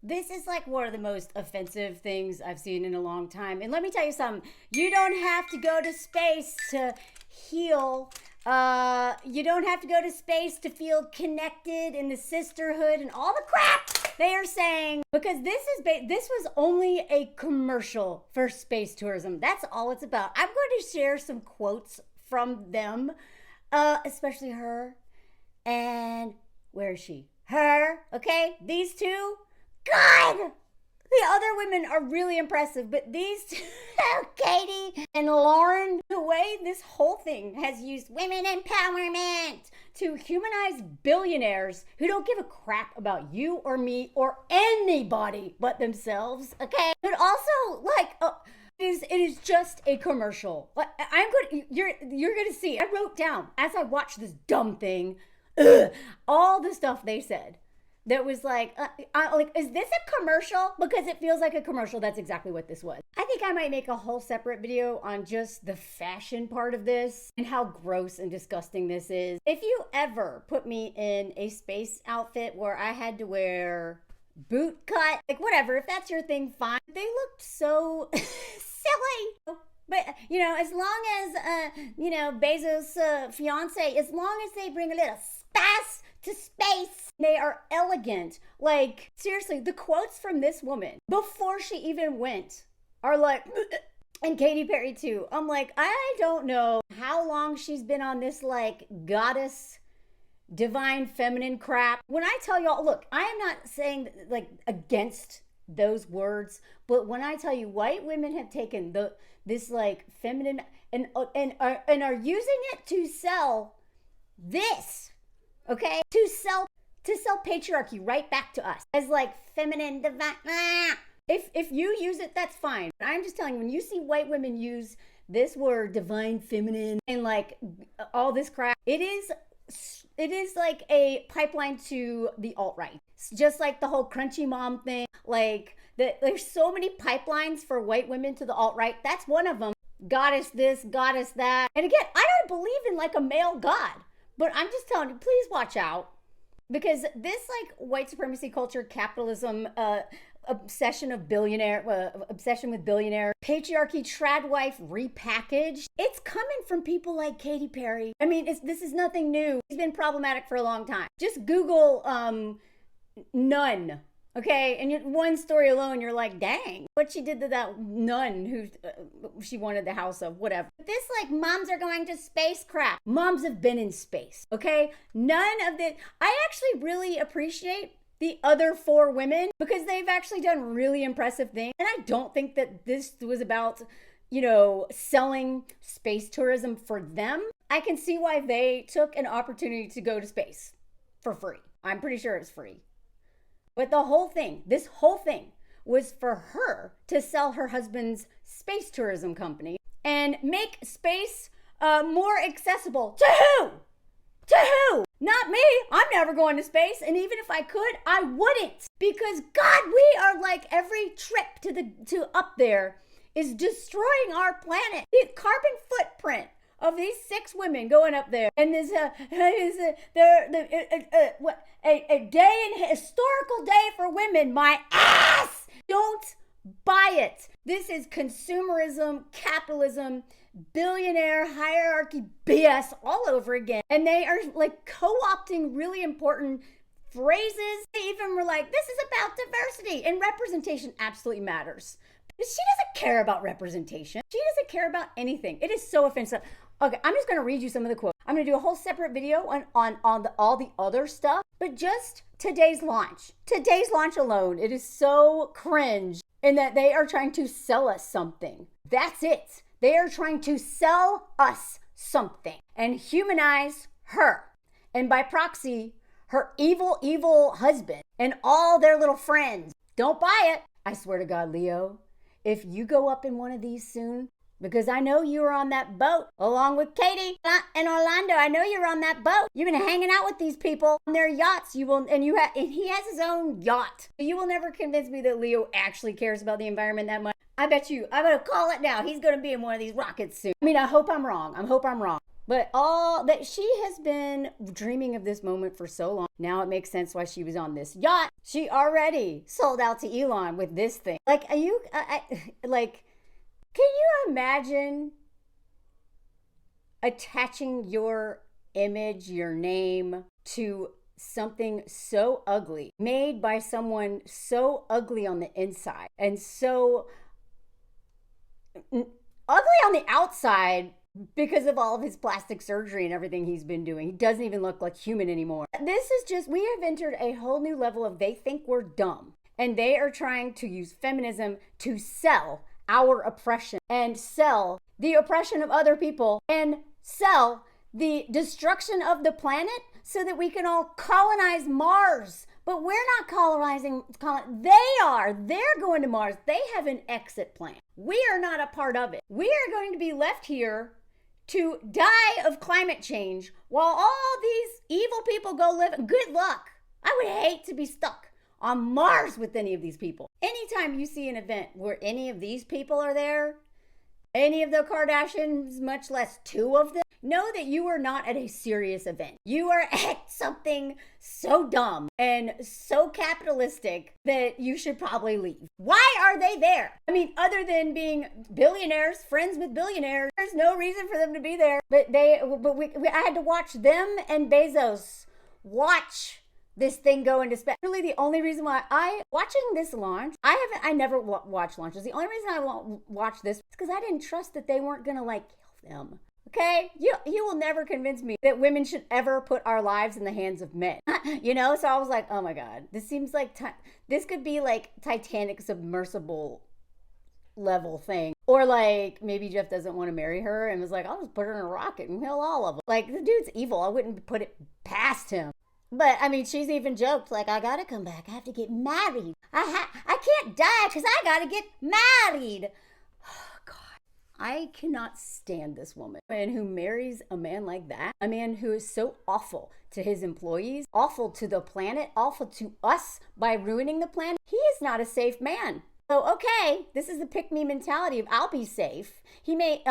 This is like one of the most offensive things I've seen in a long time. And let me tell you something. You don't have to go to space to heal. You don't have to go to space to feel connected in the sisterhood and all the crap they are saying. Because this was only a commercial for space tourism. That's all it's about. I'm going to share some quotes from them, especially her. And where is she? Her, okay? These two. God! The other women are really impressive, but these two, Katy and Lauren, the way this whole thing has used women empowerment to humanize billionaires who don't give a crap about you or me or anybody but themselves, okay? But also, like, it is just a commercial. You're gonna see. I wrote down as I watched this dumb thing, all the stuff they said. That was like, is this a commercial? Because it feels like a commercial. That's exactly what this was. I think I might make a whole separate video on just the fashion part of this and how gross and disgusting this is. If you ever put me in a space outfit where I had to wear boot cut, like whatever, if that's your thing, fine. They looked so silly. But, as long as, Bezos' fiance, as long as they bring a little spice to space, they are elegant. Like, seriously, the quotes from this woman before she even went are like, and Katy Perry too. I'm like, I don't know how long she's been on this like goddess, divine feminine crap. When I tell y'all, look, I am not saying like against those words, but when I tell you white women have taken this like feminine and are using it to sell this, okay, to sell patriarchy right back to us as like feminine divine. If you use it, that's fine. I'm just telling you, when you see white women use this word divine feminine and like all this crap, it is like a pipeline to the alt-right. It's just like the whole crunchy mom thing. Like there's so many pipelines for white women to the alt-right. That's one of them. Goddess this, goddess that. And again, I don't believe in like a male god, but I'm just telling you, please watch out. Because this like white supremacy culture, capitalism, obsession with billionaire, patriarchy, trad wife repackaged. It's coming from people like Katy Perry. I mean, this is nothing new. It's been problematic for a long time. Just Google nun, okay? And one story alone, you're like, dang, what she did to that nun who she wanted the house of, whatever. This like moms are going to space crap. Moms have been in space, okay? None of this. I actually really appreciate the other 4 women because they've actually done really impressive things. And I don't think that this was about, selling space tourism for them. I can see why they took an opportunity to go to space for free. I'm pretty sure it's free. But this whole thing was for her to sell her husband's space tourism company and make space more accessible. To who? To who? Not me. I'm never going to space. And even if I could, I wouldn't. Because God, we are like every trip to up there is destroying our planet. The carbon footprint of these 6 women going up there. And this a historical day for women. My ass! Don't buy it. This is consumerism, capitalism, billionaire hierarchy BS all over again. And they are like co-opting really important phrases. They even were like, this is about diversity, and representation absolutely matters. She doesn't care about representation. She doesn't care about anything. It is so offensive. Okay, I'm just going to read you some of the quotes. I'm going to do a whole separate video on all the other stuff. But just today's launch alone, it is so cringe in that they are trying to sell us something. That's it. They are trying to sell us something and humanize her. And by proxy, her evil, evil husband and all their little friends. Don't buy it. I swear to God, Leo, if you go up in one of these soon, because I know you were on that boat along with Katy and Orlando. I know you're on that boat. You've been hanging out with these people on their yachts. He has his own yacht. You will never convince me that Leo actually cares about the environment that much. I bet you. I'm going to call it now. He's going to be in one of these rockets soon. I mean, I hope I'm wrong. But all that she has been dreaming of this moment for so long. Now it makes sense why she was on this yacht. She already sold out to Elon with this thing. Like, can you imagine attaching your image, your name to something so ugly, made by someone so ugly on the inside and so ugly on the outside because of all of his plastic surgery and everything he's been doing? He doesn't even look like human anymore. This is just, we have entered a whole new level of they think we're dumb, and they are trying to use feminism to sell our oppression and sell the oppression of other people and sell the destruction of the planet so that we can all colonize Mars. But we're not colonizing, they are. They're going to Mars. They have an exit plan. We are not a part of it. We are going to be left here to die of climate change while all these evil people go live. Good luck. I would hate to be stuck on Mars with any of these people. Anytime you see an event where any of these people are there, any of the Kardashians, much less two of them, know that you are not at a serious event. You are at something so dumb and so capitalistic that you should probably leave. Why are they there? I mean, other than being billionaires, friends with billionaires, there's no reason for them to be there. But I had to watch them and Bezos watch this thing go into space. Really, the only reason why watching this launch, I never watch launches. The only reason I won't watch this is because I didn't trust that they weren't gonna kill them. Okay, you will never convince me that women should ever put our lives in the hands of men. So I was like, oh my God, this seems like this could be like Titanic submersible level thing. Or maybe Jeff doesn't want to marry her and was like, I'll just put her in a rocket and kill all of them. The dude's evil. I wouldn't put it past him. But I mean, she's even joked I gotta come back. I have to get married. I can't die because I gotta get married. I cannot stand this woman. A man who marries a man like that, a man who is so awful to his employees, awful to the planet, awful to us by ruining the planet. He is not a safe man. So, okay, this is the pick-me mentality of I'll be safe. He may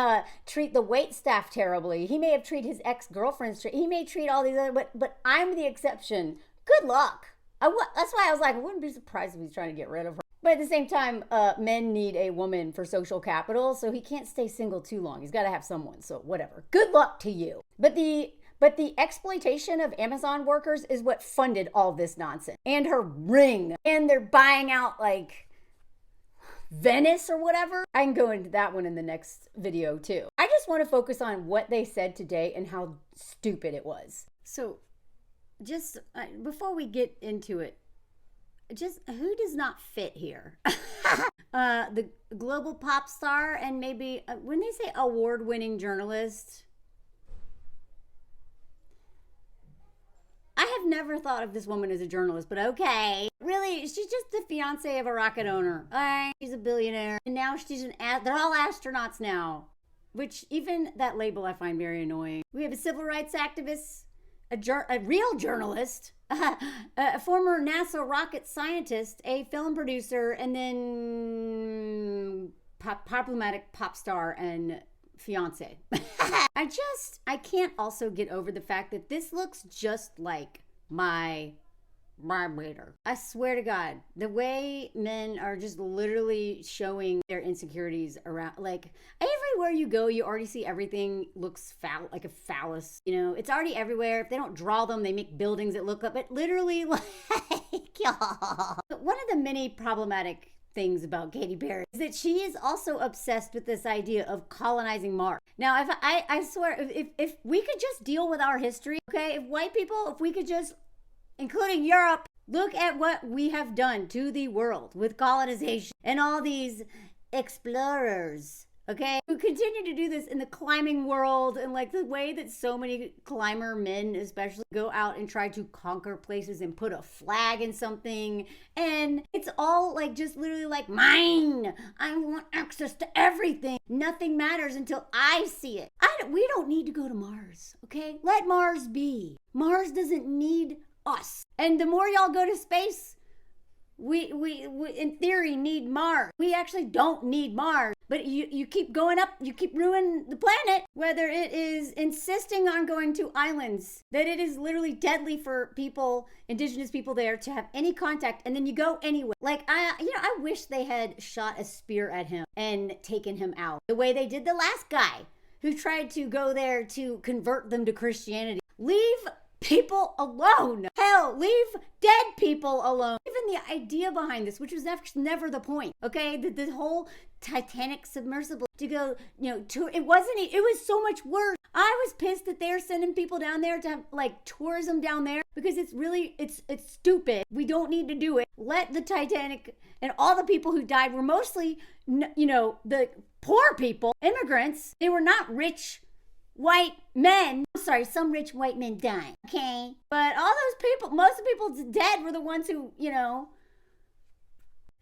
treat the wait staff terribly. He may have treated his ex-girlfriends. He may treat all these other, but I'm the exception. Good luck. That's why I was like, I wouldn't be surprised if he's trying to get rid of her. But at the same time, men need a woman for social capital, so he can't stay single too long. He's got to have someone, so whatever. Good luck to you. But the exploitation of Amazon workers is what funded all this nonsense. And her ring. And they're buying out Venice or whatever. I can go into that one in the next video too. I just want to focus on what they said today and how stupid it was. So just before we get into it, just who does not fit here? The global pop star and maybe when they say award-winning journalist, I have never thought of this woman as a journalist, but okay. Really, she's just the fiance of a rocket owner. She's a billionaire. And now they're all astronauts now. Which, even that label I find very annoying. We have a civil rights activist, a real journalist, a former NASA rocket scientist, a film producer, and then problematic pop star and fiance. I can't also get over the fact that this looks just like my vibrator. I swear to God, the way men are just literally showing their insecurities around, everywhere you go, you already see everything looks like a phallus. It's already everywhere. If they don't draw them, they make buildings that look up. But literally, one of the many problematic things about Katy Perry is that she is also obsessed with this idea of colonizing Mars. Now, I swear, if we could just deal with our history, okay? If white people, if we could just, including Europe, look at what we have done to the world with colonization and all these explorers, okay? Who continue to do this in the climbing world and the way that so many climber men especially go out and try to conquer places and put a flag in something. And it's all just literally mine. I want access to everything. Nothing matters until I see it. We don't need to go to Mars, okay? Let Mars be. Mars doesn't need us. And the more y'all go to space, we in theory need Mars. We actually don't need Mars. But you keep going up, you keep ruining the planet, whether it is insisting on going to islands, that it is literally deadly for people, indigenous people there, to have any contact, and then you go anyway. Like, I wish they had shot a spear at him and taken him out. The way they did the last guy who tried to go there to convert them to Christianity. Leave people alone. Hell, leave dead people alone. Even the idea behind this, which was never the point, okay? The whole Titanic submersible to go, it was so much worse. I was pissed that they're sending people down there to have like tourism down there because it's stupid. We don't need to do it. Let the Titanic and all the people who died were mostly, the poor people, immigrants. They were not rich white men. I'm sorry, some rich white men died, okay? But all those people, most of the people dead were the ones who,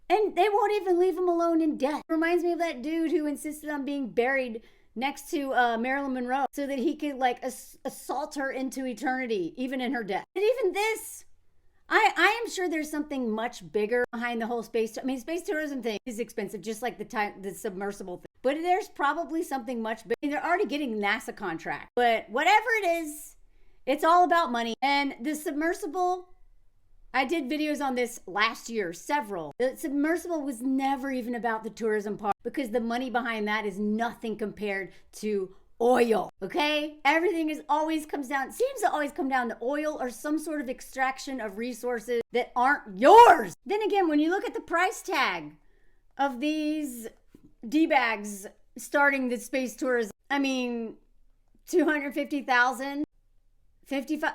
and they won't even leave him alone in death. It reminds me of that dude who insisted on being buried next to Marilyn Monroe so that he could assault her into eternity, even in her death. And even this, I am sure there's something much bigger behind the whole space tourism thing is expensive, just like the submersible thing. But there's probably something much bigger. They're already getting NASA contract. But whatever it is, it's all about money. And the submersible, I did videos on this last year, several. The submersible was never even about the tourism part because the money behind that is nothing compared to oil, okay? Everything seems to always come down to oil or some sort of extraction of resources that aren't yours. Then again, when you look at the price tag of these D-bags starting the space tourism, $250,000, 55,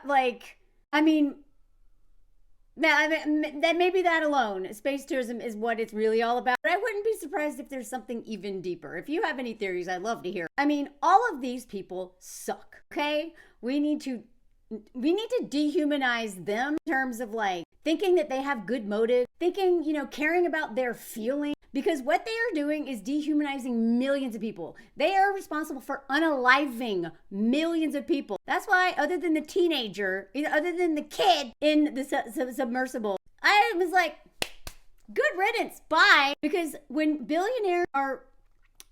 that maybe that alone, space tourism is what it's really all about. But I wouldn't be surprised if there's something even deeper. If you have any theories, I'd love to hear. All of these people suck, okay? We need to dehumanize them in terms of thinking that they have good motives, thinking, caring about their feelings. Because what they are doing is dehumanizing millions of people. They are responsible for unaliving millions of people. That's why, other than the teenager, other than the kid in the submersible, I was like, good riddance, bye. Because when billionaires are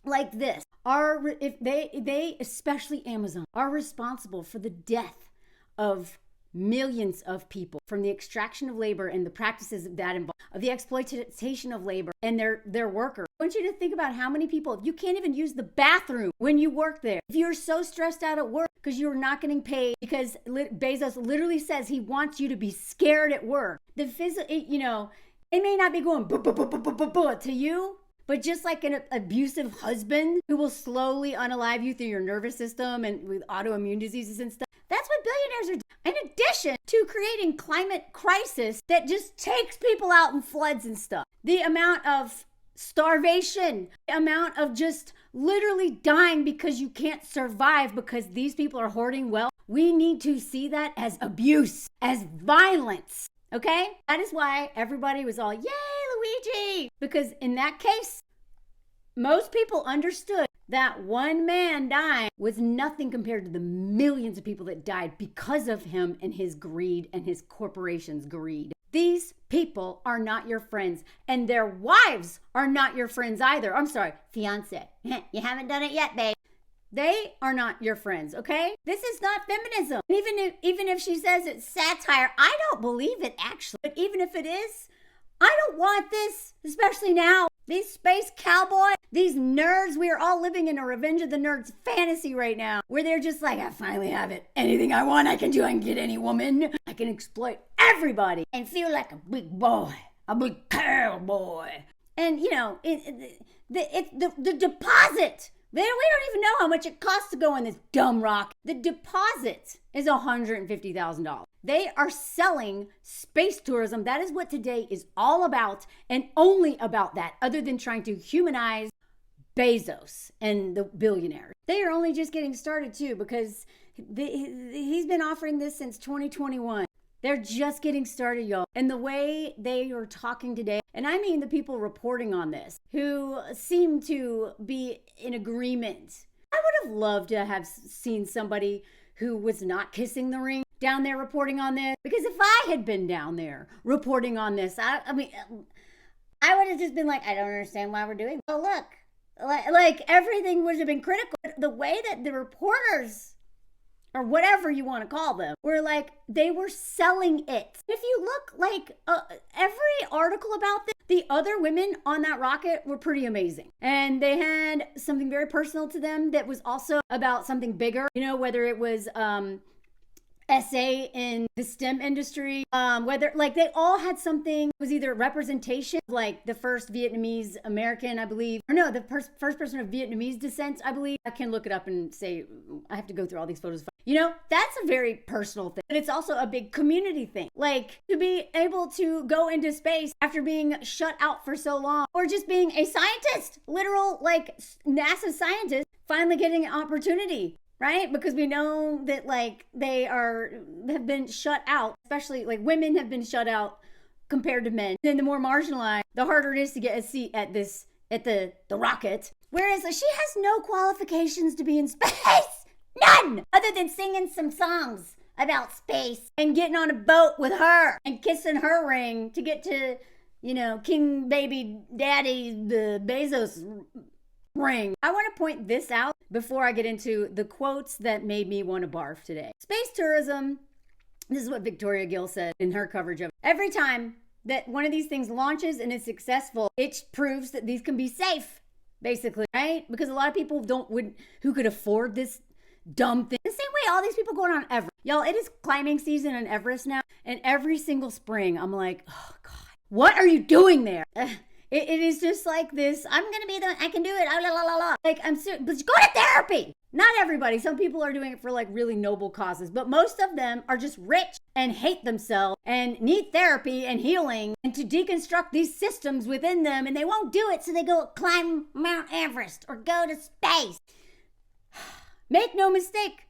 like this, if they, especially Amazon, are responsible for the death of millions of people from the extraction of labor and the practices of that involved, of the exploitation of labor and their workers. I want you to think about how many people, you can't even use the bathroom when you work there. If you're so stressed out at work because you're not getting paid, because Bezos literally says he wants you to be scared at work. It may not be going to you, but just like an abusive husband who will slowly unalive you through your nervous system and with autoimmune diseases and stuff, that's what billionaires are doing. In addition to creating climate crisis that just takes people out in floods and stuff. The amount of starvation, the amount of just literally dying because you can't survive because these people are hoarding wealth. We need to see that as abuse, as violence. Okay? That is why everybody was all, yay, Luigi! Because in that case, most people understood that one man dying was nothing compared to the millions of people that died because of him and his greed and his corporation's greed. These people are not your friends, and their wives are not your friends either. I'm sorry, fiance. You haven't done it yet, babe. They are not your friends, okay? This is not feminism. Even if she says it's satire, I don't believe it actually. But even if it is, I don't want this, especially now. These space cowboys, these nerds, we are all living in a Revenge of the Nerds fantasy right now, where they're just like, I finally have it. Anything I want, I can do. I can get any woman. I can exploit everybody and feel like a big boy, a big cowboy. And, the deposit. We don't even know how much it costs to go on this dumb rock. The deposit is $150,000. They are selling space tourism. That is what today is all about, and only about that, other than trying to humanize Bezos and the billionaires. They are only just getting started too, because he's been offering this since 2021. They're just getting started, y'all. And the way they are talking today, and I mean the people reporting on this, who seem to be in agreement. I would have loved to have seen somebody who was not kissing the ring down there reporting on this. Because if I had been down there reporting on this, I mean, I would have just been like, I don't understand why we're doing it. Oh, look, like everything would have been critical. The way that the reporters, or whatever you want to call them, were like, they were selling it. If you look, like, every article about this, the other women on that rocket were pretty amazing. And they had something very personal to them that was also about something bigger, you know, whether it was essay in the STEM industry, whether, like, they all had something. It was either representation, like the first Vietnamese American, I believe, or no, the first person of Vietnamese descent, I believe. I can look it up and say, I have to go through all these photos. You know, that's a very personal thing. But it's also a big community thing. Like, to be able to go into space after being shut out for so long, or just being a scientist, literal, like, NASA scientist, finally getting an opportunity. Right? Because we know that, like, have been shut out, especially, like, women have been shut out compared to men. Then the more marginalized, the harder it is to get a seat at the rocket. Whereas she has no qualifications to be in space. None! Other than singing some songs about space and getting on a boat with her and kissing her ring to get to, you know, King Baby Daddy, the Bezos ring. I want to point this out before I get into the quotes that made me want to barf today. Space tourism, this is what Victoria Gill said in her coverage of it. Every time that one of these things launches and is successful, it proves that these can be safe, basically, right? Because a lot of people who could afford this dumb thing. The same way all these people going on Everest. Y'all, it is climbing season on Everest now, and every single spring I'm like, oh God, what are you doing there? It is just like this, I can do it, la la la la. Like, but go to therapy. Not everybody. Some people are doing it for, like, really noble causes, but most of them are just rich and hate themselves and need therapy and healing and to deconstruct these systems within them, and they won't do it, so they go climb Mount Everest or go to space. Make no mistake,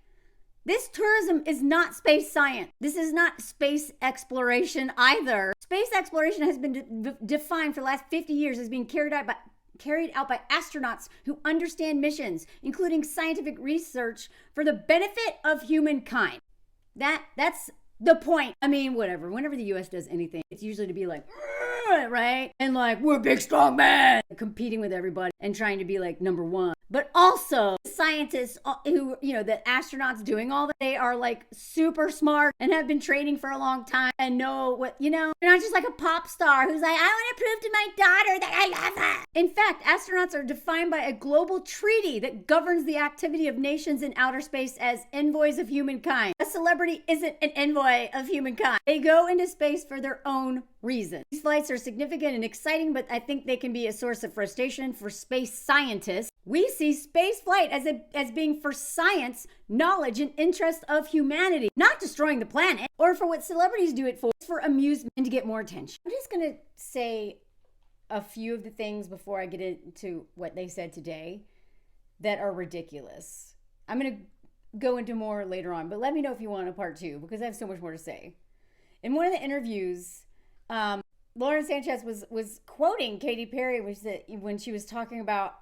this tourism is not space science. This is not space exploration either. Space exploration has been defined for the last 50 years as being carried out by astronauts who understand missions, including scientific research for the benefit of humankind. That's the point. I mean, whatever. Whenever the U.S. does anything, it's usually to be like, right? And like, we're big, strong men, competing with everybody and trying to be like number one. But also scientists who, you know, the astronauts doing all that, they are like super smart and have been training for a long time and know what, you know, you're not just like a pop star who's like, I want to prove to my daughter that I love her. In fact, astronauts are defined by a global treaty that governs the activity of nations in outer space as envoys of humankind. A celebrity isn't an envoy of humankind. They go into space for their own reason. These flights are significant and exciting, but I think they can be a source of frustration for space scientists. We see space flight as being for science, knowledge, and interest of humanity, not destroying the planet, or for what celebrities do it for amusement and to get more attention. I'm just going to say a few of the things before I get into what they said today that are ridiculous. I'm going to go into more later on, but let me know if you want a part two, because I have so much more to say. In one of the interviews, Lauren Sanchez was quoting Katy Perry, when she was talking about,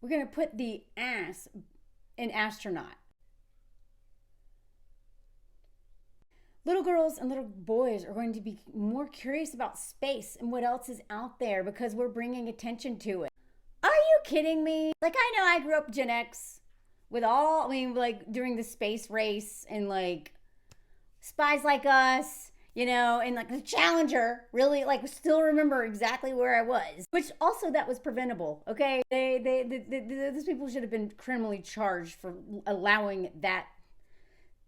we're going to put the ass in astronaut. Little girls and little boys are going to be more curious about space and what else is out there because we're bringing attention to it. Are you kidding me? Like, I know I grew up Gen X like during the space race and like Spies Like Us, you know, and like the Challenger, really, like, still remember exactly where I was, which also that was preventable. Okay. These people should have been criminally charged for allowing that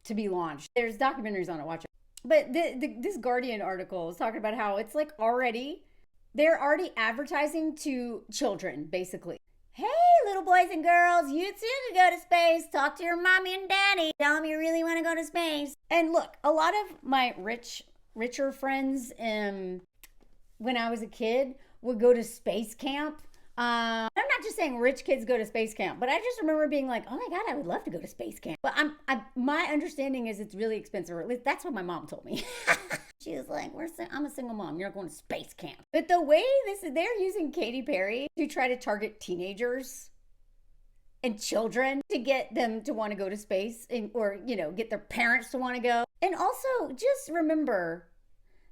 to be launched. There's documentaries on it, watch it. But this Guardian article is talking about how it's like they're already advertising to children, basically. Hey, little boys and girls, you too can go to space. Talk to your mommy and daddy. Tell them you really want to go to space. And look, a lot of my richer friends, when I was a kid, would go to space camp. I'm not just saying rich kids go to space camp, but I just remember being like, oh my God, I would love to go to space camp. But my understanding is it's really expensive. Or at least that's what my mom told me. She was like, I'm a single mom. You're not going to space camp. But the way they're using Katy Perry to try to target teenagers and children to get them to want to go to space or, you know, get their parents to want to go. And also, just remember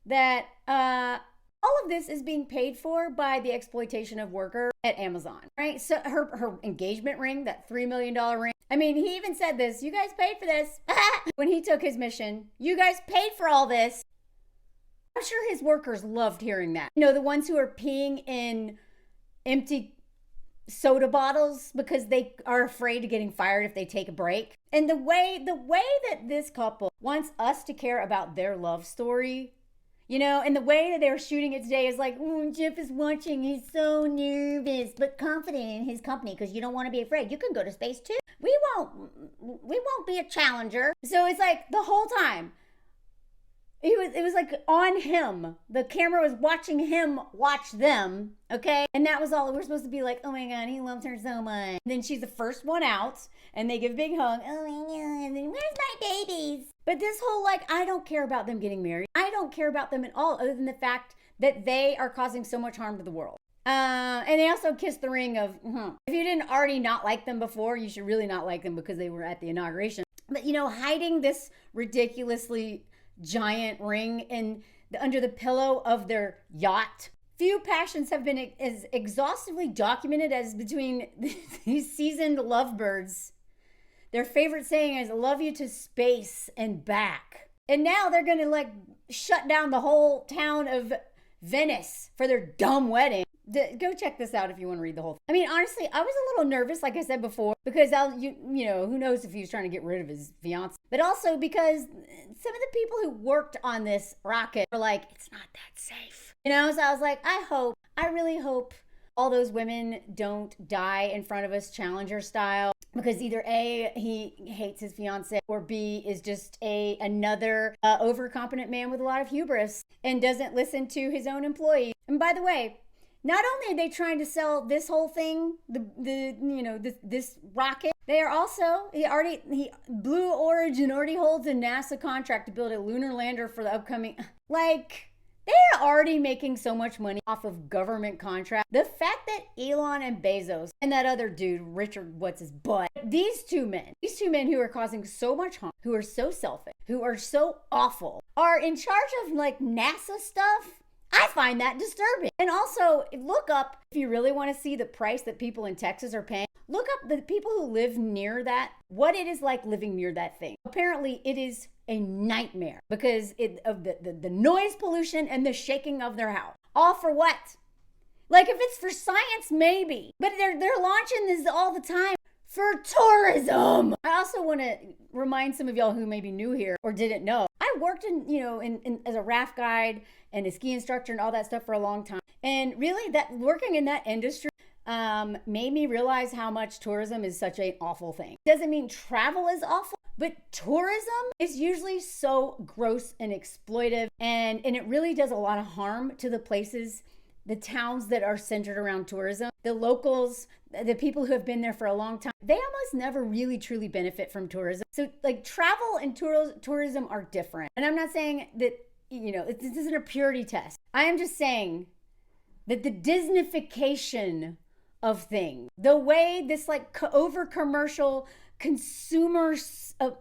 that all of this is being paid for by the exploitation of workers at Amazon, right? So her engagement ring, that $3 million ring. I mean, he even said this, you guys paid for this. When he took his mission, you guys paid for all this. I'm sure his workers loved hearing that. You know, the ones who are peeing in empty soda bottles because they are afraid of getting fired if they take a break. And the way that this couple wants us to care about their love story, you know, and the way that they're shooting it today is like, Jeff is watching, he's so nervous, but confident in his company because you don't want to be afraid. You can go to space too. We won't be a challenger. So it's like the whole time, it was like on him. The camera was watching him watch them, okay? And that was all. We're supposed to be like, oh my God, he loves her so much. And then she's the first one out, and they give a big hug. Oh my God, and then where's my babies? But this whole, like, I don't care about them getting married. I don't care about them at all, other than the fact that they are causing so much harm to the world. And they also kissed the ring of, if you didn't already not like them before, you should really not like them because they were at the inauguration. But, you know, hiding this ridiculously giant ring under the pillow of their yacht. Few passions have been as exhaustively documented as between these seasoned lovebirds. Their favorite saying is, love you to space and back. And now they're going to like shut down the whole town of Venice for their dumb wedding. Go check this out if you want to read the whole thing. I mean, honestly, I was a little nervous, like I said before, because you know, who knows if he was trying to get rid of his fiance. But also because some of the people who worked on this rocket were like, it's not that safe. You know, so I was like, I really hope all those women don't die in front of us Challenger style. Because either A, he hates his fiance, or B, is just another overconfident man with a lot of hubris and doesn't listen to his own employees. And by the way, not only are they trying to sell this whole thing, this rocket, they are also, Blue Origin already holds a NASA contract to build a lunar lander for the upcoming, like, they're already making so much money off of government contracts. The fact that Elon and Bezos and that other dude, Richard, what's his butt, these two men who are causing so much harm, who are so selfish, who are so awful, are in charge of like NASA stuff. I find that disturbing. And also, look up, if you really want to see the price that people in Texas are paying, look up the people who live near that, what it is like living near that thing. Apparently, it is a nightmare because of the noise pollution and the shaking of their house. All for what? Like, if it's for science, maybe. But they're launching this all the time for tourism. I also want to remind some of y'all who may be new here or didn't know. I worked in as a raft guide and a ski instructor and all that stuff for a long time. And really, that working in that industry made me realize how much tourism is such an awful thing. Doesn't mean travel is awful, but tourism is usually so gross and exploitive, and it really does a lot of harm to the places, the towns that are centered around tourism. The locals, the people who have been there for a long time, they almost never really truly benefit from tourism. So like travel and tourism are different. And I'm not saying that, this isn't a purity test. I am just saying that the Disneyfication of things, the way this like over commercial consumer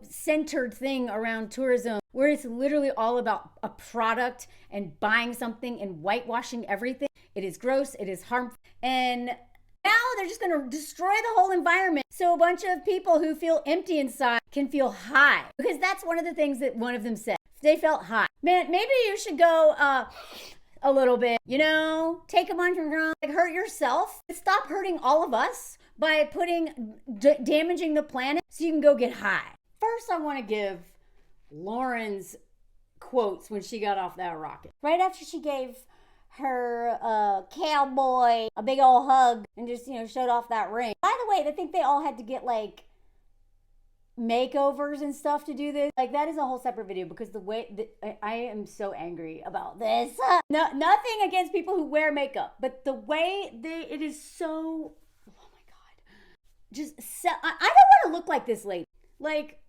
centered thing around tourism, where it's literally all about a product and buying something and whitewashing everything. It is gross, it is harmful, and now they're just going to destroy the whole environment so a bunch of people who feel empty inside can feel high. Because that's one of the things that one of them said. They felt high. Man, maybe you should go a little bit, take a bunch of drugs, like hurt yourself. Stop hurting all of us by damaging the planet so you can go get high. First, I want to give Lauren's quotes when she got off that rocket. Right after she gave her cowboy a big old hug and just, showed off that ring. By the way, I think they all had to get like makeovers and stuff to do this. Like, that is a whole separate video because the way I am so angry about this. No, nothing against people who wear makeup, but the way it is so, oh my God. I don't want to look like this lady. Like,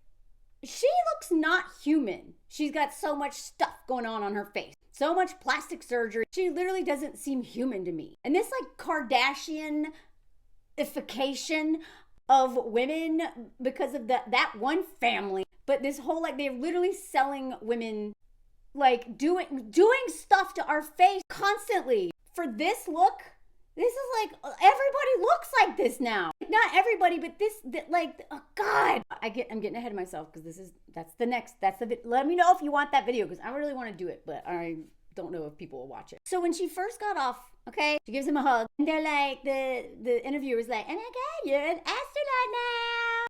she looks not human. She's got so much stuff going on her face. So much plastic surgery. She literally doesn't seem human to me. And this like Kardashian-ification of women because of that one family But this whole, like, they're literally selling women, like, doing stuff to our face constantly for this look. This is like, everybody looks like this now. Not everybody, but like, oh God. I'm getting ahead of myself because let me know if you want that video because I really want to do it, but I don't know if people will watch it. So when she first got off, okay, she gives him a hug, and they're like, the interviewer's like, oh my God, you're an astronaut now.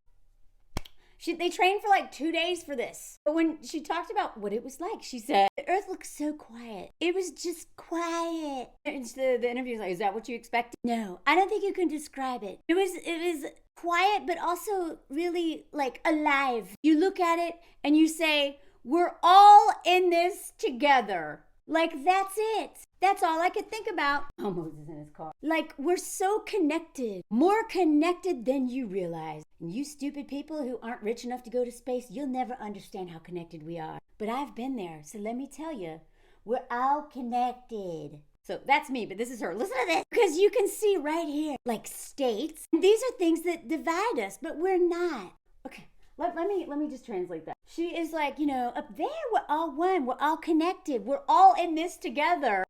They trained for like 2 days for this. But when she talked about what it was like, she said, the Earth looks so quiet. It was just quiet. And the interviewer's like, is that what you expected? No, I don't think you can describe it. It was quiet, but also really like alive. You look at it and you say, we're all in this together. Like, that's it. That's all I could think about. Oh, Moses in his car. Like, we're so connected. More connected than you realize. And you stupid people who aren't rich enough to go to space, you'll never understand how connected we are. But I've been there, so let me tell you, we're all connected. So that's me, but this is her. Listen to this. Because you can see right here, like states. And these are things that divide us, but we're not. Okay. Let me just translate that. She is like, up there, we're all one. We're all connected. We're all in this together.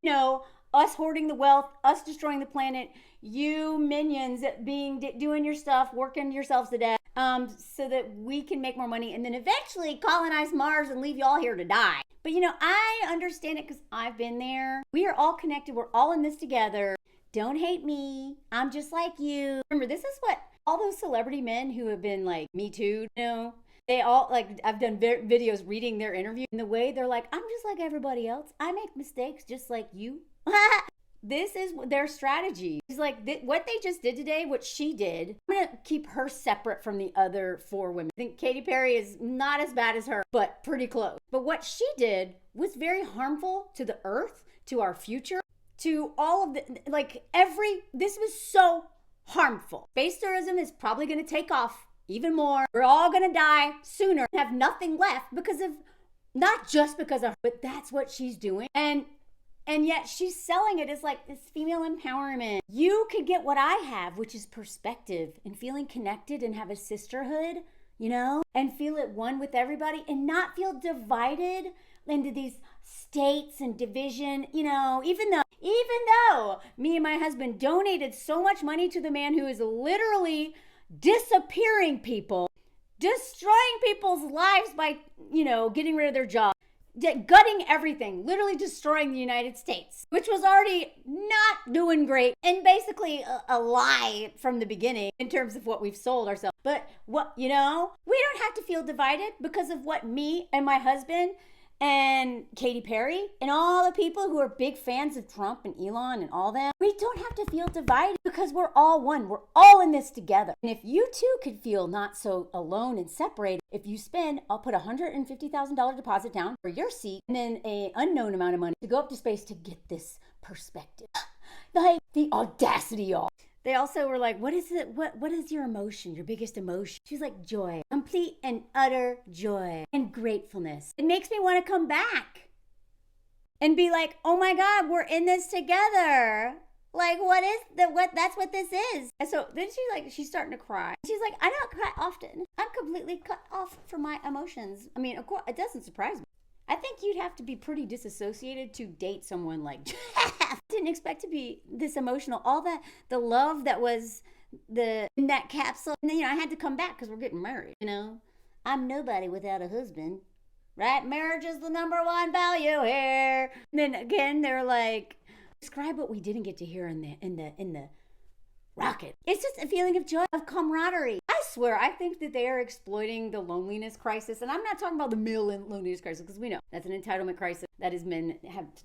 Us hoarding the wealth, us destroying the planet, you minions doing your stuff, working yourselves to death, so that we can make more money and then eventually colonize Mars and leave y'all here to die. But I understand it because I've been there. We are all connected. We're all in this together. Don't hate me. I'm just like you. Remember, this is what all those celebrity men who have been like Me Too, they all, like, I've done videos reading their interview, and the way they're like, I'm just like everybody else. I make mistakes just like you. This is their strategy. It's like what they just did today, what she did. I'm going to keep her separate from the other 4 women. I think Katy Perry is not as bad as her, but pretty close. But what she did was very harmful to the earth, to our future, to all of this was so harmful. Space tourism is probably going to take off even more. We're all going to die sooner, have nothing left not just because of her, but that's what she's doing. And yet she's selling it as like this female empowerment. You could get what I have, which is perspective and feeling connected and have a sisterhood, and feel at one with everybody and not feel divided into these states and division, even though me and my husband donated so much money to the man who is literally disappearing people, destroying people's lives by, getting rid of their job, gutting everything, literally destroying the United States, which was already not doing great and basically a lie from the beginning in terms of what we've sold ourselves. But we don't have to feel divided because of what me and my husband and Katy Perry and all the people who are big fans of Trump and Elon and all that. We don't have to feel divided because we're all one. We're all in this together. And if you too could feel not so alone and separated, if you spend, I'll put $150,000 deposit down for your seat and then an unknown amount of money to go up to space to get this perspective. Like, the audacity, y'all. They also were like, what is it? What is your emotion, your biggest emotion? She's like, joy, complete and utter joy and gratefulness. It makes me want to come back and be like, oh my God, we're in this together. Like, that's what this is. And so then she's starting to cry. She's like, I don't cry often. I'm completely cut off from my emotions. I mean, of course, it doesn't surprise me. I think you'd have to be pretty disassociated to date someone like Jeff. Didn't expect to be this emotional. All that, the love that was in that capsule. And then, I had to come back because we're getting married, I'm nobody without a husband, right? Marriage is the number one value here. And then again, they're like, describe what we didn't get to hear in the rocket. It's just a feeling of joy, of camaraderie. I swear, I think that they are exploiting the loneliness crisis. And I'm not talking about the male loneliness crisis, because we know that's an entitlement crisis that is men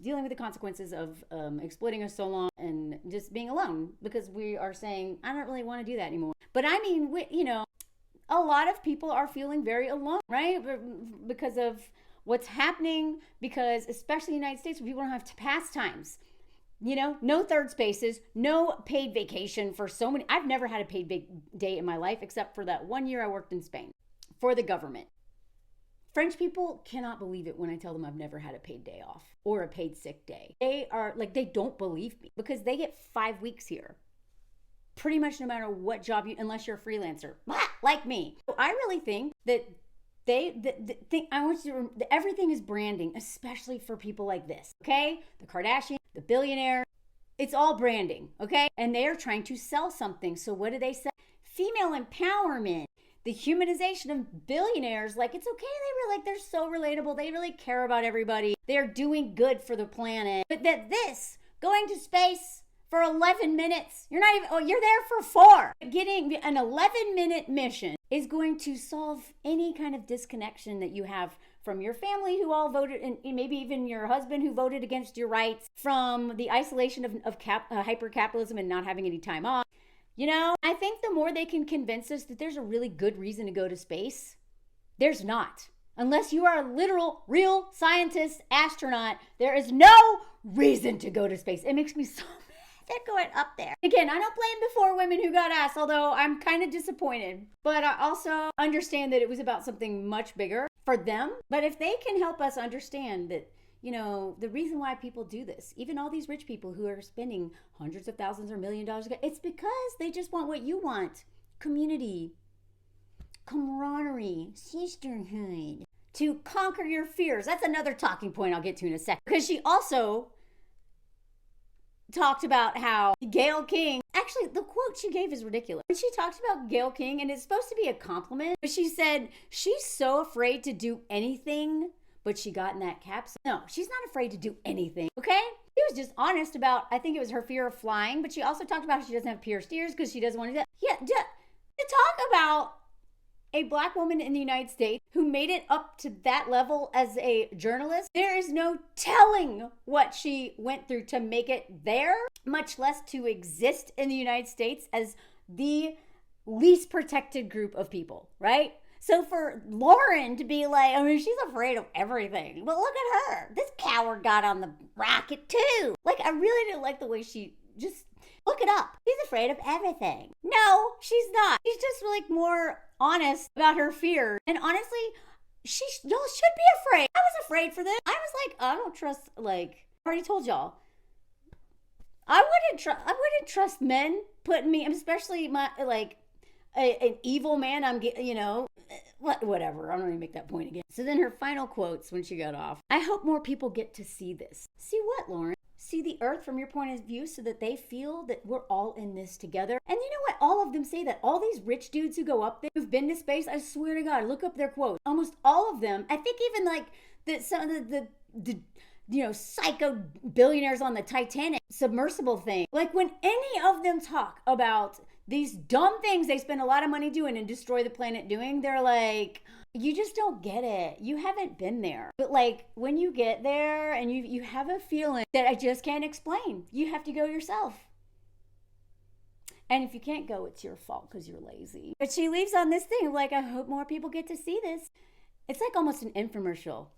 dealing with the consequences of exploiting us so long and just being alone, because we are saying, I don't really want to do that anymore. But I mean, a lot of people are feeling very alone, right? Because of what's happening, because especially in the United States, where people don't have pastimes. No third spaces, no paid vacation for so many. I've never had a paid day in my life, except for that 1 year I worked in Spain for the government. French people cannot believe it when I tell them I've never had a paid day off or a paid sick day. They are like, they don't believe me because they get 5 weeks here. Pretty much no matter what job unless you're a freelancer, like me. So I really think that I want you to, everything is branding, especially for people like this, okay? The Kardashians, the billionaire, it's all branding, okay? And they are trying to sell something. So what do they say? Female empowerment, the humanization of billionaires. Like, it's okay. They're so relatable. They really care about everybody. They're doing good for the planet. But going to space for 11 minutes, you're there for 4. Getting an 11-minute mission is going to solve any kind of disconnection that you have from your family who all voted, and maybe even your husband who voted against your rights, from the isolation of hyper-capitalism and not having any time off. I think the more they can convince us that there's a really good reason to go to space, there's not. Unless you are a literal, real scientist, astronaut, there is no reason to go to space. It makes me so mad they're going up there. Again, I don't blame the 4 women who got asked, although I'm kind of disappointed. But I also understand that it was about something much bigger for them. But if they can help us understand that, the reason why people do this, even all these rich people who are spending hundreds of thousands or $1 million, it's because they just want what you want. Community, camaraderie, sisterhood, to conquer your fears. That's another talking point I'll get to in a second. Because she also talked about how Gayle King, actually the quote she gave is ridiculous. When she talked about Gayle King, and it's supposed to be a compliment, but she said she's so afraid to do anything, but she got in that capsule. No, she's not afraid to do anything, okay? She was just honest about, I think it was her fear of flying, but she also talked about how she doesn't have pierced ears because she doesn't want to do that. Yeah, to talk about a Black woman in the United States who made it up to that level as a journalist, there is no telling what she went through to make it there, much less to exist in the United States as the least protected group of people, right? So for Lauren to be like, she's afraid of everything. But look at her. This coward got on the rocket too. Like, I really didn't like the way she just, look it up. She's afraid of everything. No, she's not. She's just more honest about her fear. And honestly, y'all should be afraid. I was afraid for this. I was like, I don't trust, I already told y'all. I wouldn't trust men putting me, especially an evil man. Whatever. I don't even make that point again. So then her final quotes when she got off. I hope more people get to see this. See what, Lauren? See the earth from your point of view so that they feel that we're all in this together. And you know what? All of them say that. All these rich dudes who go up there, who've been to space, I swear to God, look up their quotes. Almost all of them. I think even some of the psycho billionaires on the Titanic submersible thing. When any of them talk about these dumb things they spend a lot of money doing and destroy the planet doing, they're like, you just don't get it. You haven't been there. But when you get there and you have a feeling that I just can't explain, you have to go yourself. And if you can't go, it's your fault because you're lazy. But she leaves on this thing of I hope more people get to see this. It's almost an infomercial.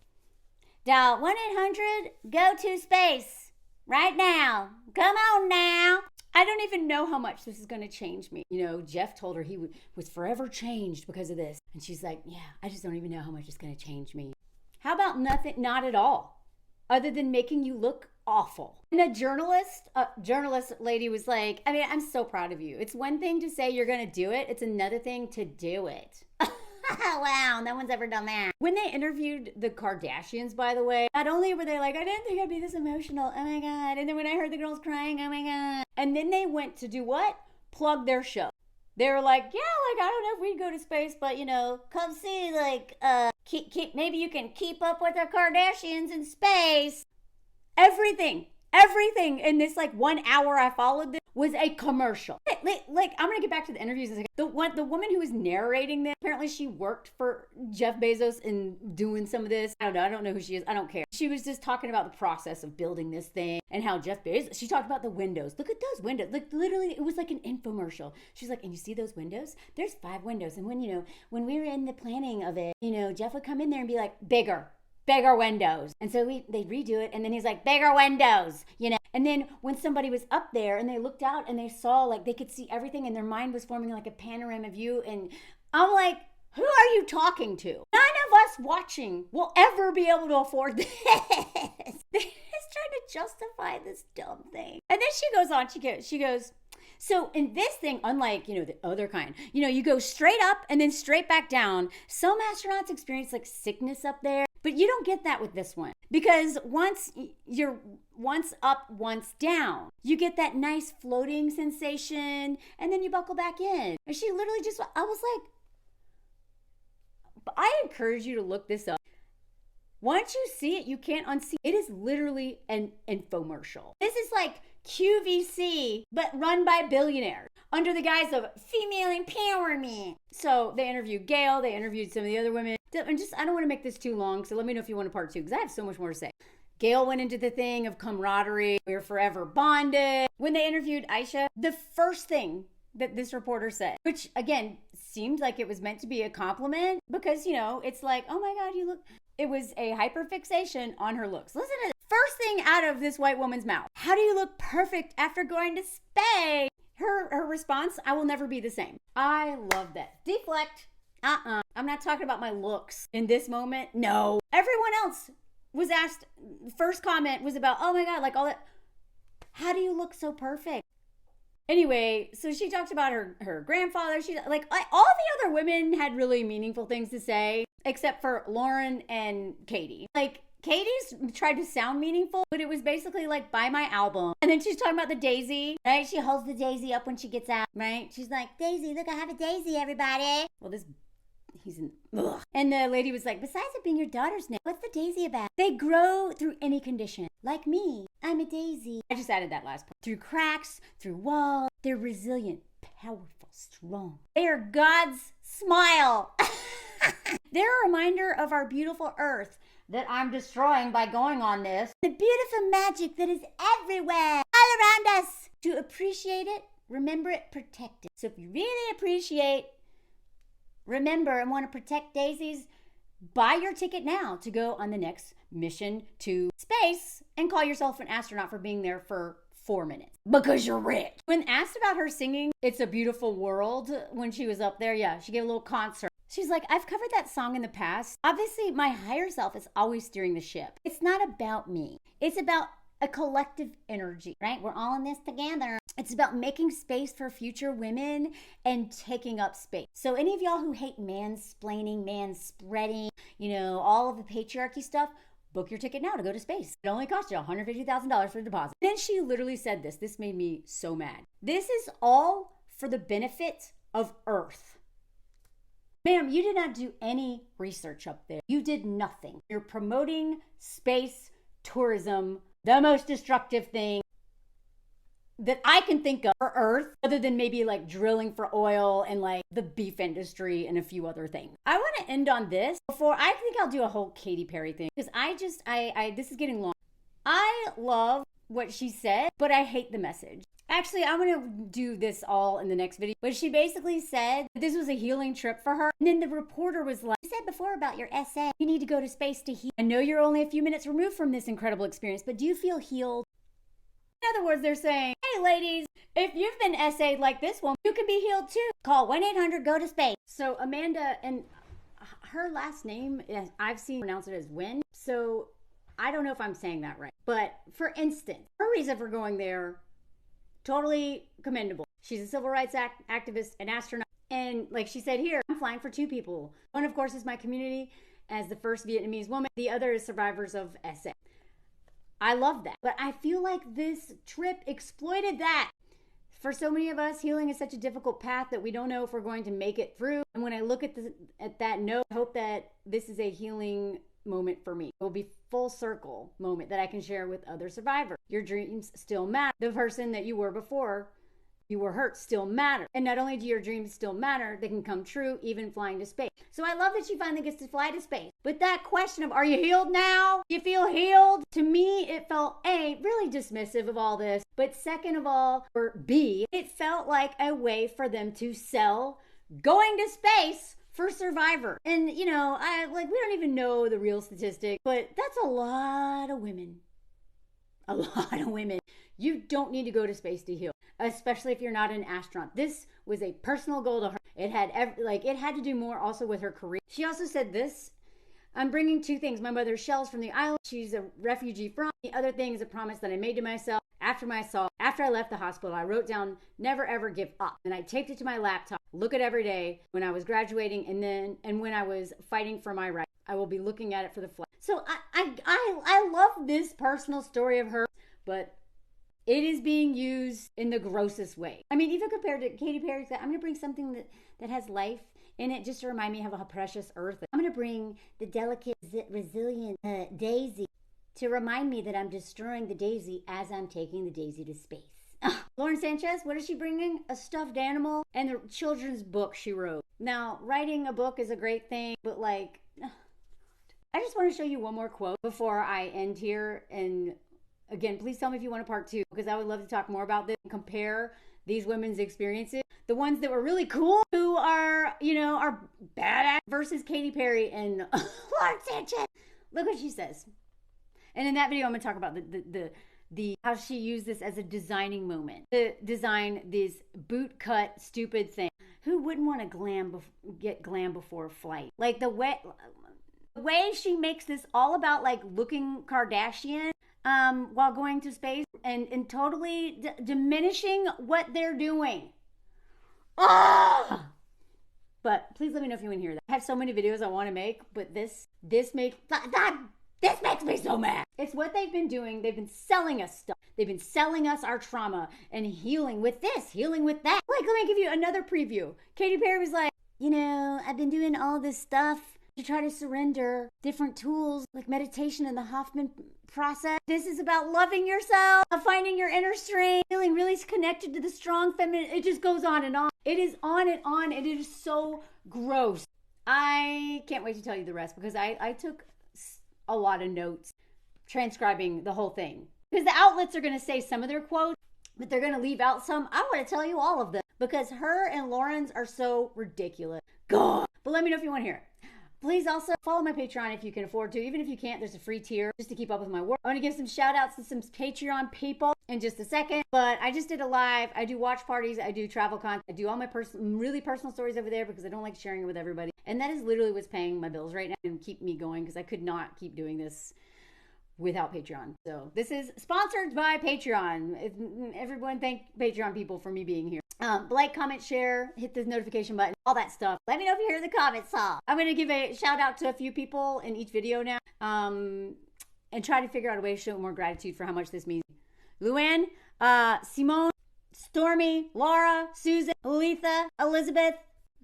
Dial 1-800-GO-TO-SPACE right now. Come on now. I don't even know how much this is going to change me. Jeff told her he was forever changed because of this. And she's like, yeah, I just don't even know how much it's going to change me. How about nothing, not at all, other than making you look awful? And a journalist lady was like, I'm so proud of you. It's one thing to say you're going to do it. It's another thing to do it. Wow, no one's ever done that. When they interviewed the Kardashians, by the way, not only were they like, I didn't think I'd be this emotional. Oh my God. And then when I heard the girls crying, oh my God. And then they went to do what? Plug their show. They were like, yeah, I don't know if we'd go to space, but come see, keep maybe you can keep up with the Kardashians in space. Everything in this 1 hour I followed this was a commercial. I'm gonna get back to the interviews in a second. The woman who was narrating this, apparently she worked for Jeff Bezos in doing some of this. I don't know who she is. I don't care. She was just talking about the process of building this thing and how Jeff Bezos, she talked about the windows. Look at those windows. Literally, it was like an infomercial. She's like, and you see those windows? There's 5 windows. And when we were in the planning of it, Jeff would come in there and be like, bigger windows. And so they'd redo it. And then he's like, bigger windows, And then when somebody was up there and they looked out and they saw, they could see everything and their mind was forming a panorama view. And I'm like, who are you talking to? None of us watching will ever be able to afford this. They're just trying to justify this dumb thing. And then she goes on, she goes, So in this thing, unlike, the other kind, you go straight up and then straight back down. Some astronauts experience like sickness up there, but you don't get that with this one, because once up, once down, you get that nice floating sensation, and then you buckle back in. And she literally I was like, I encourage you to look this up. Once you see it, you can't unsee. It is literally an infomercial. This is like QVC, but run by billionaires under the guise of female empowerment. So they interviewed Gail, they interviewed some of the other women. And I don't want to make this too long, so let me know if you want a part 2, because I have so much more to say. Gail went into the thing of camaraderie. We're forever bonded. When they interviewed Aisha, the first thing that this reporter said, which again seemed like it was meant to be a compliment, because it's like, oh my God, you look. It was a hyperfixation on her looks. Listen to this. First thing out of this white woman's mouth: how do you look perfect after going to space? Her response: I will never be the same. I love that. Deflect. I'm not talking about my looks in this moment. No. Everyone else was asked, first comment was about, oh my God, like all that. How do you look so perfect? Anyway, so she talked about her grandfather. She like all the other women had really meaningful things to say, except for Lauren and Katy. Like Katie's tried to sound meaningful, but it was basically like, buy my album. And then she's talking about the daisy, right? She holds the daisy up when she gets out, right? She's like, Daisy, look, I have a daisy, everybody. Well, he's in, ugh. And the lady was like, besides it being your daughter's name, what's the daisy about? They grow through any condition. Like me, I'm a daisy. I just added that last part. Through cracks, through walls, they're resilient, powerful, strong. They are God's smile. They're a reminder of our beautiful earth that I'm destroying by going on this. The beautiful magic that is everywhere, all around us. To appreciate it, remember it, protect it. So if you really appreciate, remember, and want to protect daisies, buy your ticket now to go on the next mission to space and call yourself an astronaut for being there for 4 minutes because you're rich. When asked about her singing It's a Beautiful World when she was up there, yeah, she gave a little concert. She's like, I've covered that song in the past. Obviously, my higher self is always steering the ship. It's not about me. It's about a collective energy, right? We're all in this together. It's about making space for future women and taking up space. So any of y'all who hate mansplaining, manspreading, all of the patriarchy stuff, book your ticket now to go to space. It only costs you $150,000 for the deposit. Then she literally said this. This made me so mad. This is all for the benefit of Earth. Ma'am, you did not do any research up there. You did nothing. You're promoting space tourism, the most destructive thing that I can think of for Earth, other than maybe like drilling for oil and like the beef industry and a few other things. I want to end on this before I think I'll do a whole Katy Perry thing, because this is getting long. I love what she said, but I hate the message. Actually, I'm going to do this all in the next video. But she basically said this was a healing trip for her. And then the reporter was like, you said before about your essay, you need to go to space to heal. I know you're only a few minutes removed from this incredible experience, but do you feel healed? In other words, they're saying, hey ladies, if you've been essayed like this one, you can be healed too. Call 1-800-GO-TO-SPACE. So Amanda, and her last name, I've seen pronounce it as Wynn. So I don't know if I'm saying that right. But for instance, her reason for going there, totally commendable. She's a civil rights activist, an astronaut. And like she said here, I'm flying for 2 people. One, of course, is my community as the first Vietnamese woman. The other is survivors of SA. I love that. But I feel like this trip exploited that. For so many of us, healing is such a difficult path that we don't know if we're going to make it through. And when I look at that note, I hope that this is a healing moment for me. It will be full circle moment that I can share with other survivors. Your dreams still matter. The person that you were before you were hurt still matter. And not only do your dreams still matter, they can come true even flying to space. So I love that she finally gets to fly to space. But that question of, are you healed now? You feel healed? To me, it felt A, really dismissive of all this. But second of all, or B, it felt like a way for them to sell going to space for Survivor. And we don't even know the real statistic, but that's a lot of women. A lot of women. You don't need to go to space to heal, especially if you're not an astronaut. This was a personal goal to her. It had to do more also with her career. She also said this, I'm bringing 2 things. My mother's shells from the island she's a refugee from. The other thing is a promise that I made to myself. after I left the hospital, I wrote down never ever give up. And I taped it to my laptop, look at every day when I was graduating and when I was fighting for my rights. I will be looking at it for the flag. So I love this personal story of her, but it is being used in the grossest way. I mean, even compared to Katy Perry, I'm going to bring something that has life in it just to remind me of how precious earth is. I'm going to bring the delicate, resilient daisy to remind me that I'm destroying the daisy as I'm taking the daisy to space. Lauren Sanchez, what is she bringing? A stuffed animal and a children's book she wrote. Now, writing a book is a great thing, but like, I just want to show you one more quote before I end here. And again, please tell me if you want a part 2, because I would love to talk more about this and compare these women's experiences. The ones that were really cool, who are, are badass, versus Katy Perry and Lauren Sanchez. Look what she says. And in that video, I'm going to talk about the how she used this as a designing moment to design this boot cut stupid thing. Who wouldn't want to get glam before a flight? Like the way she makes this all about like looking Kardashian while going to space and totally diminishing what they're doing. But please let me know if you want to hear that. I have so many videos I want to make, but this makes me so mad. It's what they've been doing. They've been selling us stuff. They've been selling us our trauma and healing with this, healing with that. Like, let me give you another preview. Katy Perry was like, I've been doing all this stuff to try to surrender different tools like meditation and the Hoffman process. This is about loving yourself, finding your inner strength, feeling really connected to the strong feminine. It just goes on and on. It is on and on, and it is so gross. I can't wait to tell you the rest, because I took a lot of notes transcribing the whole thing, because the outlets are going to say some of their quotes, but they're going to leave out some. I want to tell you all of them, because her and Lauren's are so ridiculous. God. But let me know if you want to hear it. Please also follow my Patreon if you can afford to. Even if you can't, there's a free tier just to keep up with my work. I want to give some shout outs to some Patreon people in just a second. But I just did a live. I do watch parties. I do travel content. I do all my really personal stories over there because I don't like sharing it with everybody. And that is literally what's paying my bills right now and keep me going, because I could not keep doing this without Patreon. So this is sponsored by Patreon. Everyone thank Patreon people for me being here. Like, comment, share, hit the notification button, all that stuff. Let me know if you hear the comments. I'm going to give a shout out to a few people in each video now, and try to figure out a way to show more gratitude for how much this means. Luann, Simone, Stormy, Laura, Susan, Aletha, Elizabeth,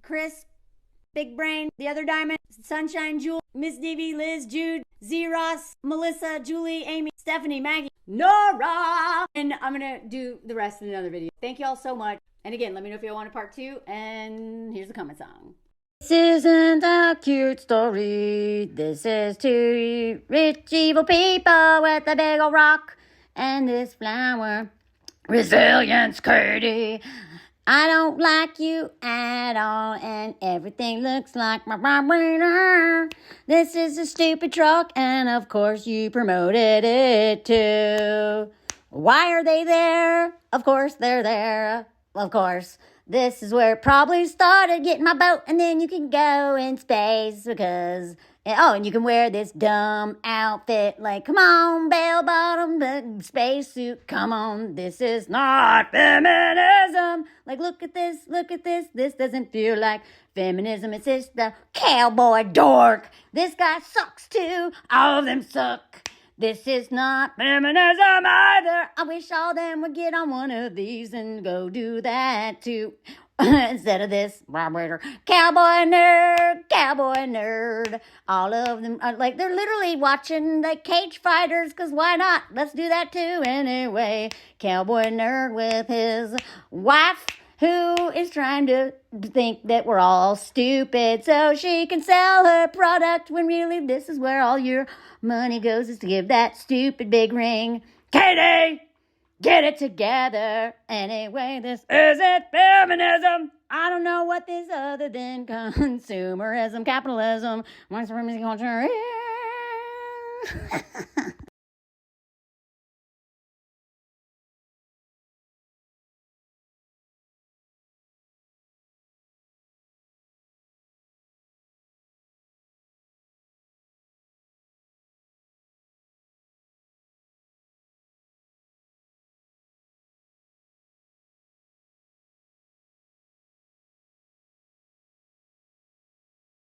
Chris, Big Brain, The Other Diamond, Sunshine, Jewel, Miss Divvy, Liz, Jude, Z. Ross, Melissa, Julie, Amy, Stephanie, Maggie, Nora. And I'm going to do the rest in another video. Thank you all so much. And again, let me know if you want a part 2. And here's the comment song. This isn't a cute story. This is two rich, evil people with a big old rock and this flower. Resilience, Katy. I don't like you at all, and everything looks like my winner. This is a stupid truck, and of course you promoted it too. Why are they there? Of course they're there. Of course. This is where it probably started, getting my boat, and then you can go in space because... Oh, and you can wear this dumb outfit like, come on, bell-bottom spacesuit, come on, this is not feminism. Like, look at this, this doesn't feel like feminism, it's just the cowboy dork. This guy sucks too, all of them suck. This is not feminism either. I wish all them would get on one of these and go do that too. Instead of this vibrator. Cowboy nerd. All of them are like, they're literally watching like cage fighters, because why not? Let's do that too anyway. Cowboy nerd with his wife, who is trying to think that we're all stupid so she can sell her product, when really this is where all your money goes, is to give that stupid big ring. Katy! Get it together. Anyway, this isn't feminism. I don't know what this other than consumerism, capitalism, white supremacy culture is.